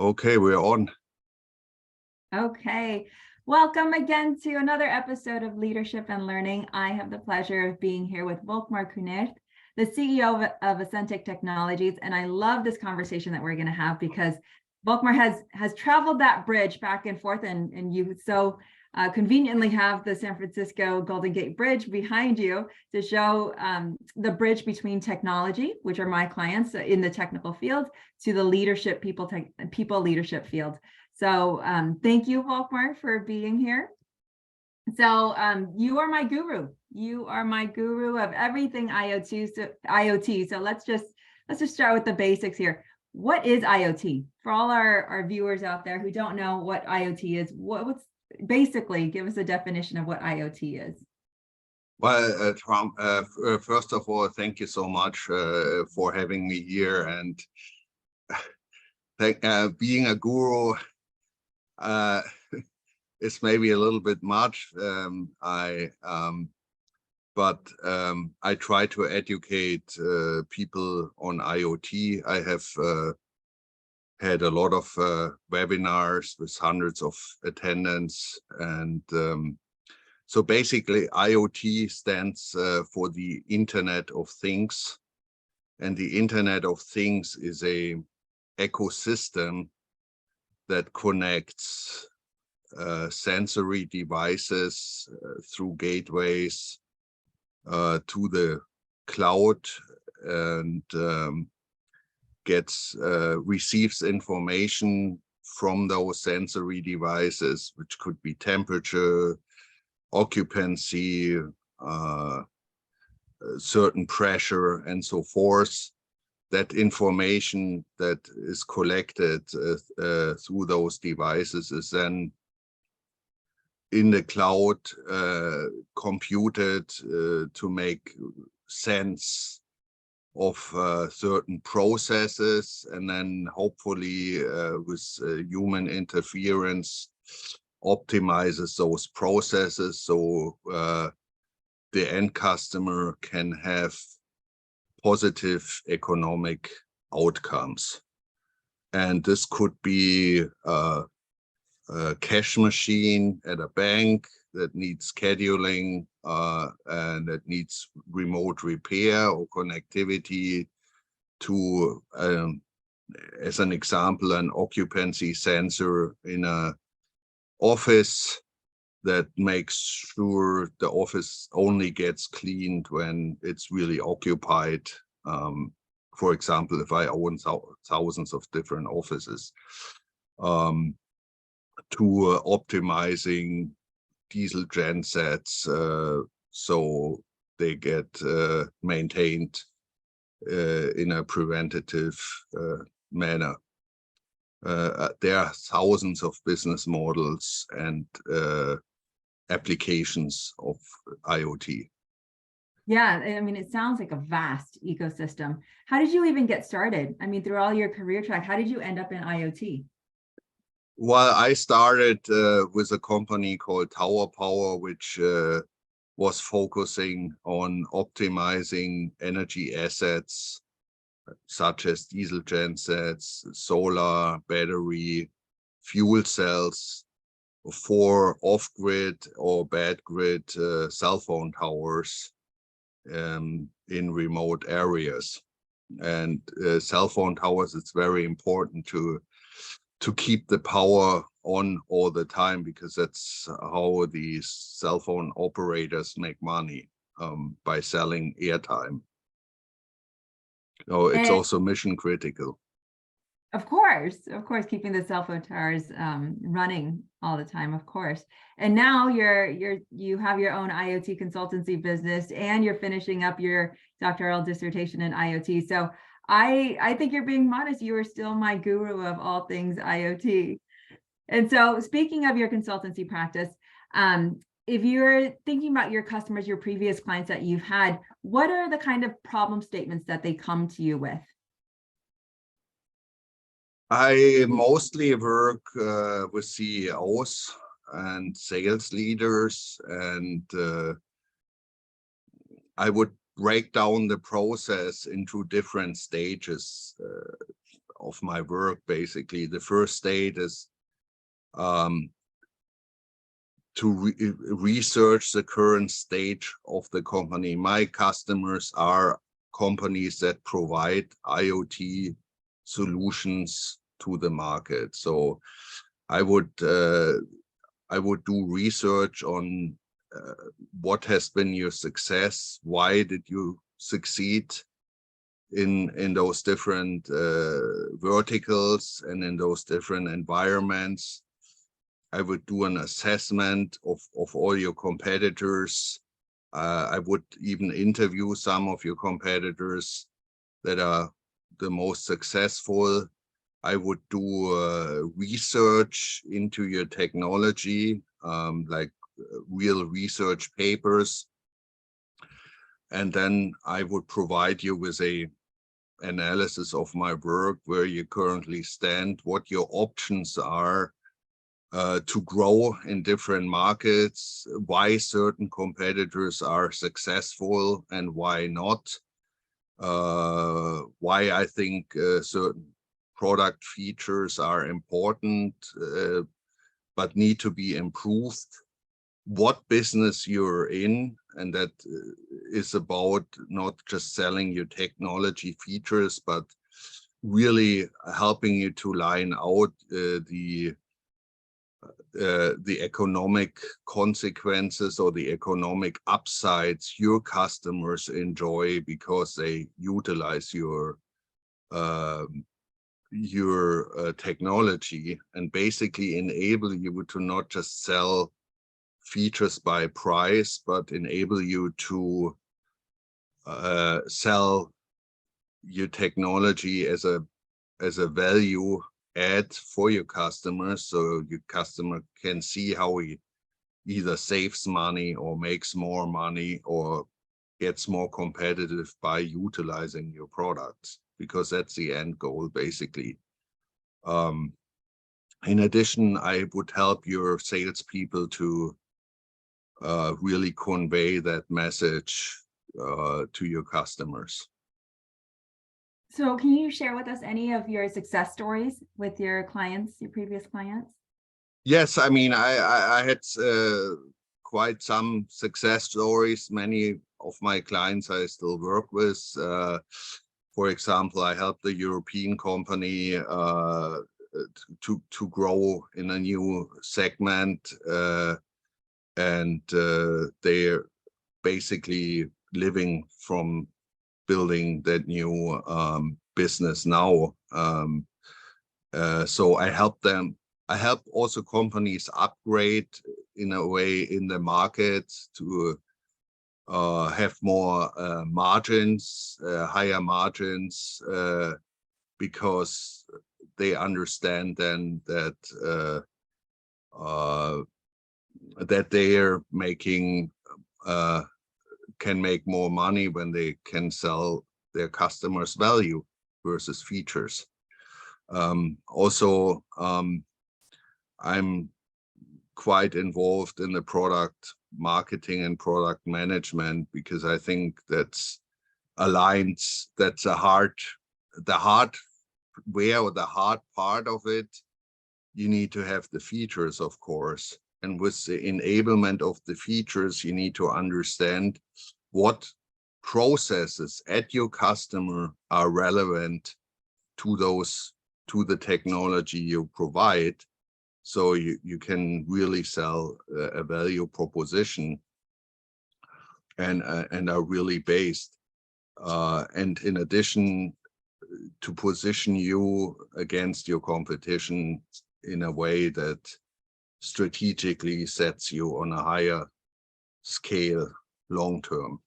Okay, we're on. Okay, welcome again to another episode of Leadership and Learning. I have the pleasure of being here with Volkmar Kunerth, the CEO of Accentec Technologies, and I love this conversation that we're going to have because Volkmar has traveled that bridge back and forth, and you so conveniently have the San Francisco Golden Gate Bridge behind you to show the bridge between technology, which are my clients in the technical field, to the leadership people leadership field. So thank you, Volkmar, for being here. So you are my guru. You are my guru of everything IoT. So let's just start with the basics here. What is IoT? For all our viewers out there who don't know what IoT is, what's basically give us a definition of what IoT is. Well, Tram, first of all, thank you so much for having me here. And being a guru is maybe a little bit much. I try to educate people on IoT. I have had a lot of webinars with hundreds of attendants, and so basically IoT stands for the Internet of Things, and the Internet of Things is a ecosystem that connects sensory devices through gateways to the cloud, and receives information from those sensory devices, which could be temperature, occupancy, certain pressure, and so forth. That information that is collected through those devices is then in the cloud computed to make sense of certain processes, and then hopefully with human interference optimizes those processes so the end customer can have positive economic outcomes. And this could be a cash machine at a bank that needs scheduling and that needs remote repair or connectivity to, as an example, an occupancy sensor in a office that makes sure the office only gets cleaned when it's really occupied. For example, if I own thousands of different offices, to optimizing diesel gensets so they get maintained in a preventative manner. There are thousands of business models and applications of IoT. Yeah, I mean, it sounds like a vast ecosystem. How did you even get started? I mean, through all your career track, how did you end up in IoT? Well, I started with a company called Tower Power, which was focusing on optimizing energy assets such as diesel gensets, solar, battery, fuel cells for off-grid or bad grid cell phone towers in remote areas. And cell phone towers, it's very important to keep the power on all the time, because that's how these cell phone operators make money, by selling airtime. So it's also mission critical. Of course, keeping the cell phone towers running all the time, of course. And now you have your own IoT consultancy business, and you're finishing up your doctoral dissertation in IoT. So I think you're being modest. You are still my guru of all things IoT. And so speaking of your consultancy practice, if you're thinking about your customers, your previous clients that you've had, what are the kind of problem statements that they come to you with? I mostly work with CEOs and sales leaders, and I would break down the process into different stages. of my work. Basically, the first stage is to research the current stage of the company. My customers are companies that provide IoT solutions to the market. So I would do research on what has been your success, why did you succeed in those different verticals and in those different environments. I would do an assessment of all your competitors. I would even interview some of your competitors that are the most successful. I would do research into your technology, like real research papers. And then I would provide you with a analysis of my work, where you currently stand, what your options are to grow in different markets, why certain competitors are successful and why not, why I think certain product features are important but need to be improved, what business you're in, and that is about not just selling your technology features, but really helping you to line out the economic consequences or the economic upsides your customers enjoy because they utilize your technology, and basically enable you to not just sell features by price, but enable you to sell your technology as a value add for your customers, so your customer can see how he either saves money or makes more money or gets more competitive by utilizing your products, because that's the end goal, basically. In addition, I would help your salespeople to really convey that message to your customers. So can you share with us any of your success stories with your clients, your previous clients? Yes, I mean, I had quite some success stories. Many of my clients I still work with. For example, I helped a European company to grow in a new segment, and they're basically living from building that new business now. So I help them. I help also companies upgrade in a way in the market to have more margins, higher margins, because they understand then that that they're making can make more money when they can sell their customers value versus features. Also, I'm quite involved in the product marketing and product management, because I think that's aligns, that's the hardware or the hard part of it. You need to have the features, of course. And with the enablement of the features, you need to understand what processes at your customer are relevant to the technology you provide. So you can really sell a value proposition and are really based. And in addition, to position you against your competition in a way that strategically sets you on a higher scale long term.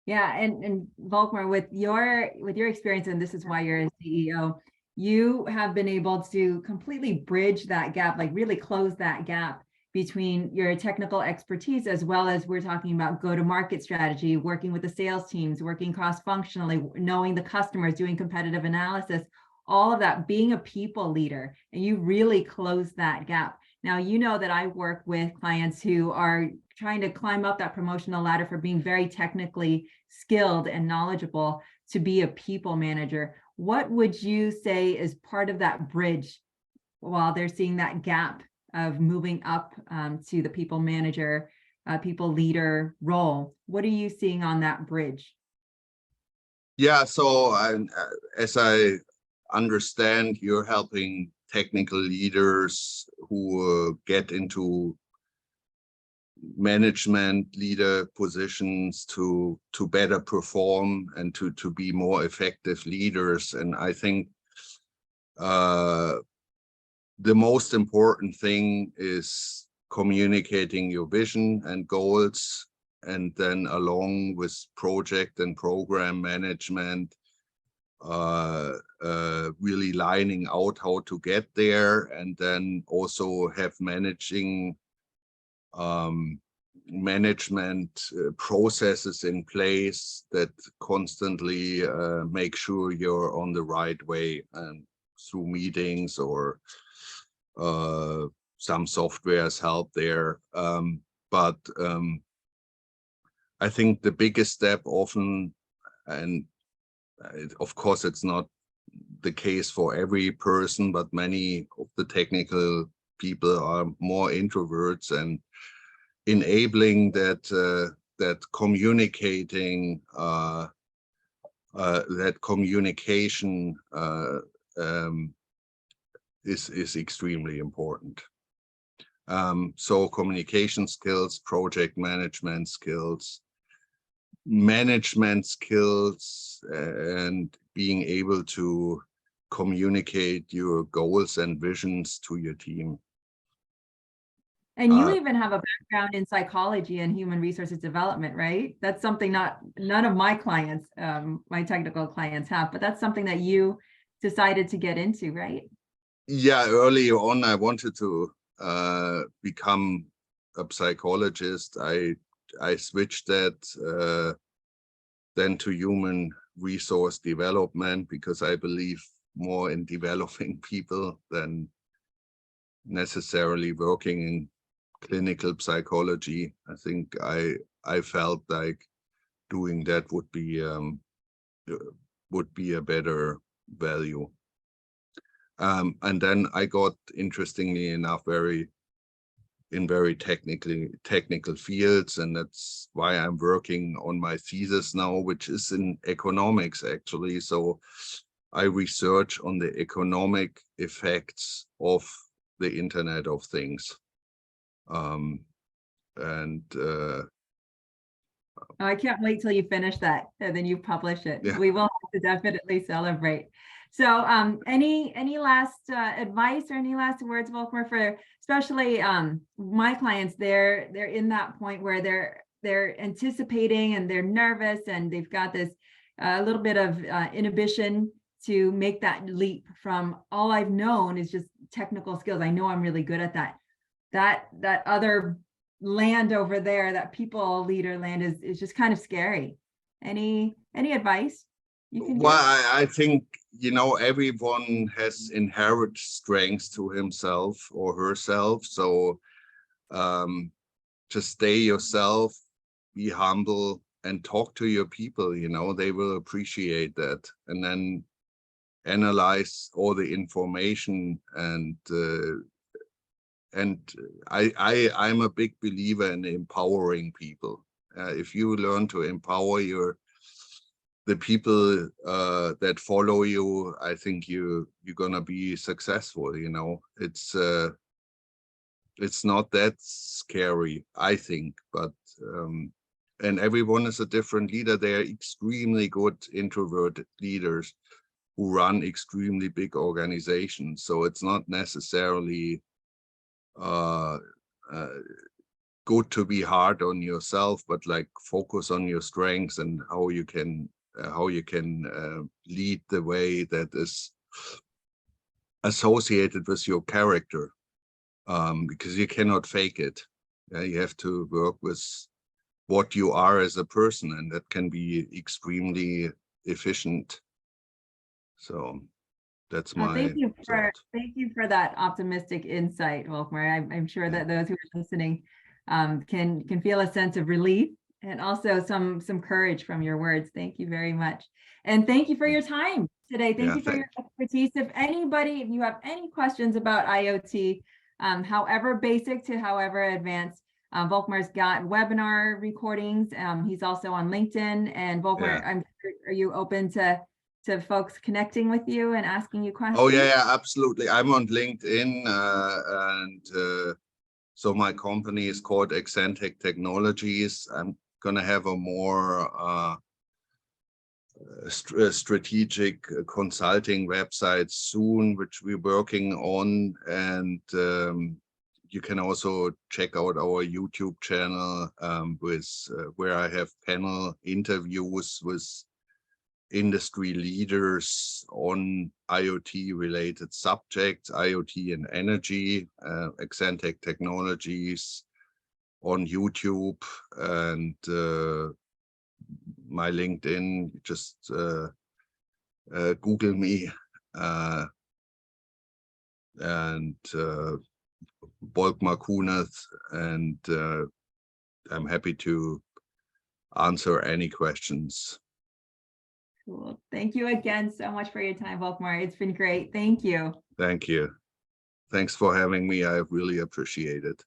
Yeah, and Volkmar, with your experience, and this is why you're a CEO, you have been able to completely bridge that gap, like really close that gap between your technical expertise, as well as we're talking about go-to-market strategy, working with the sales teams, working cross-functionally, knowing the customers, doing competitive analysis, all of that, being a people leader, and you really close that gap. Now, you know that I work with clients who are trying to climb up that promotional ladder for being very technically skilled and knowledgeable to be a people manager. what would you say is part of that bridge while they're seeing that gap of moving up to the people manager, people leader role? What are you seeing on that bridge? Yeah, so as I understand, you're helping technical leaders who get into management leader positions to better perform and to be more effective leaders. And I think the most important thing is communicating your vision and goals, and then along with project and program management, really lining out how to get there, and then also have management processes in place that constantly make sure you're on the right way, and through meetings or some softwares help there. But I think the biggest step often, and of course it's not the case for every person, but many of the technical people are more introverts, and enabling that that communicating that communication is extremely important. So communication skills, project management skills, and being able to communicate your goals and visions to your team. And you even have a background in psychology and human resources development, right? That's something none of my clients, my technical clients have, but that's something that you decided to get into, right? Yeah, early on, I wanted to become a psychologist. I switched that then to human resource development because I believe more in developing people than necessarily working in clinical psychology. I think I felt like doing that would be a better value. And then I got, interestingly enough, in very technical fields, and that's why I'm working on my thesis now, which is in economics actually. So I research on the economic effects of the Internet of Things. I can't wait till you finish that and then you publish it. Yeah. We will have to definitely celebrate. So any last advice or any last words, Volkmar, for especially my clients? They're in that point where they're anticipating and they're nervous and they've got this a little bit of inhibition to make that leap from all I've known is just technical skills. I know I'm really good at that. That other land over there, that people leader land is just kind of scary. Any advice you can give? Well, I think, everyone has inherent strengths to himself or herself. So just stay yourself, be humble, and talk to your people. They will appreciate that. And then analyze all the information, and I'm a big believer in empowering people. If you learn to empower the people that follow you, I think you're gonna be successful. It's not that scary, I think, but and everyone is a different leader. They are extremely good introverted leaders who run extremely big organizations. So it's not necessarily good to be hard on yourself, but like focus on your strengths and how you can lead the way that is associated with your character, because you cannot fake it. You have to work with what you are as a person, and that can be extremely efficient. So that's my thank you for that optimistic insight, Volkmar. I'm sure that those who are listening can feel a sense of relief and also some courage from your words. Thank you very much. And thank you for your time. today. Thank Yeah, you for your expertise. If you have any questions about IoT, however basic to however advanced, Volkmar's got webinar recordings. He's also on LinkedIn. And Volkmar, yeah. are you open to folks connecting with you and asking you questions? Oh yeah, absolutely. I'm on LinkedIn, and so my company is called Accentec Technologies. I'm gonna have a more strategic consulting website soon, which we're working on, and you can also check out our YouTube channel with where I have panel interviews with industry leaders on IoT related subjects, IoT and energy, Accentec Technologies on YouTube, and my LinkedIn, just Google me, and Volkmar Kunerth, and I'm happy to answer any questions. Cool. Thank you again so much for your time, Volkmar. It's been great. Thank you. Thank you. Thanks for having me. I really appreciate it.